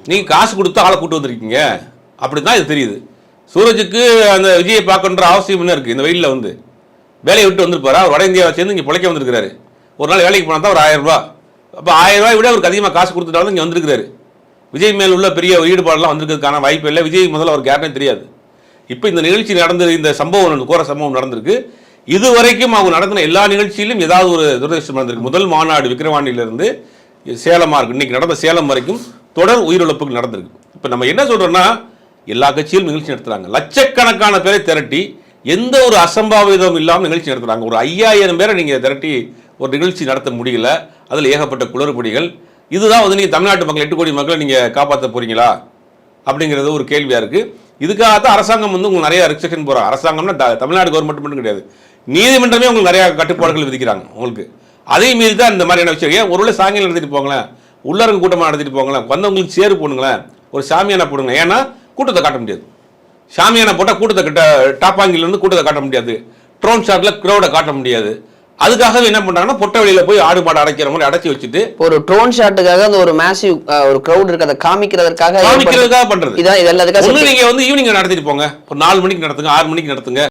நீங்கள் காசு கொடுத்து ஆளை கூட்டு வந்திருக்கீங்க அப்படி தான் இது தெரியுது. சூரஜுக்கு அந்த விஜயை பார்க்கணுன்ற அவசியம் என்ன இருக்குது? இந்த வெயிலில் வந்து வேலையை விட்டு வந்திருப்பாரா? அவர் வட இந்தியாவை சேர்ந்து இங்கே பிழைக்க வந்திருக்கிறாரு. ஒரு நாள் வேலைக்கு போனால் தான் ஒரு 1000 ரூபா. அப்போ 1000 ரூபாய் விட அவருக்கு அதிகமாக காசு கொடுத்துட்டாலும் இங்கே வந்திருக்கிறாரு. விஜய் மேல் உள்ள பெரிய ஈடுபாடெல்லாம் வந்திருக்கிறதுக்கான வாய்ப்பு இல்லை. விஜய் முதல்ல அவருக்கு யாருன்னே தெரியாது. இப்போ இந்த நிகழ்ச்சி நடந்தது, இந்த சம்பவம் கோர சம்பவம் நடந்திருக்கு. இதுவரைக்கும் அவங்க நடத்தின எல்லா நிகழ்ச்சியிலும் ஏதாவது ஒரு துரதிருஷ்டம் நடந்திருக்கு. முதல் மாநாடு விக்கிரவாண்டியிலிருந்து சேலமாக இருக்கு, இன்னைக்கு நடந்த சேலம் வரைக்கும் தொடர் உயிரிழப்புகள் நடந்திருக்கு. இப்போ நம்ம என்ன சொல்றோம்னா, எல்லா கட்சியிலும் நிகழ்ச்சி நடத்துறாங்க, லட்சக்கணக்கான பேரை திரட்டி எந்த ஒரு அசம்பாவிதம் இல்லாமல் நிகழ்ச்சி நடத்துறாங்க. ஒரு 5000 பேரை நீங்கள் திரட்டி ஒரு நிகழ்ச்சி நடத்த முடியல. அதில் ஏகப்பட்ட குளறுபடிகள். இதுதான் வந்து நீங்கள் தமிழ்நாட்டு மக்கள் 8 கோடி மக்களை நீங்கள் காப்பாற்ற போறீங்களா அப்படிங்கிறது ஒரு கேள்வியாக இருக்குது. இதுக்காகத்தான் அரசாங்கம் வந்து உங்களுக்கு நிறைய ரெஸ்ட்ரிக்ஷன் போகிறாங்க. அரசாங்கம்னா தமிழ்நாடு கவர்மெண்ட் மட்டும் கிடையாது, நீதிமன்றமே உங்களுக்கு நிறைய கட்டுப்பாடுகள் விதிக்கிறாங்க உங்களுக்கு. அதே மீறி தான் இந்த மாதிரியான விஷயம். ஏன் ஒரு சாயங்காலம் நடத்திட்டு போங்களேன், உள்ளரங்கு கூட்டமாக நடத்திட்டு போங்களேன், வந்தவங்களுக்கு சேரு போடுங்களேன், ஒரு சாமியானா போடுங்க. ஏன்னா கூட்டத்தை காட்ட முடியாது. சாமியானா போட்டால் கூட்டத்தை கிட்ட டாப்பாங்கிலிருந்து கூட்டத்தை காட்ட முடியாது, ட்ரோன் ஷாட்டில் க்ரௌடை காட்ட முடியாது. அதுக்காகவே என்ன பண்றாங்கன்னா, பொட்ட வெளியில போய் ஆடு மாடு அடைக்கிற மாதிரி அடைச்சி வச்சுட்டு ஒரு ட்ரோன் ஷாட்டுக்காக அந்த ஒரு மேசிவ் ஒரு கிரவுட் இருக்கு, அதை காமிக்கிறதுக்காக பண்றது. இதான் இதெல்லாம் நீங்க வந்து ஈவினிங் நடத்திட்டு போங்க, ஒரு 4 மணிக்கு நடத்துங்க, 6 மணிக்கு நடத்துங்க.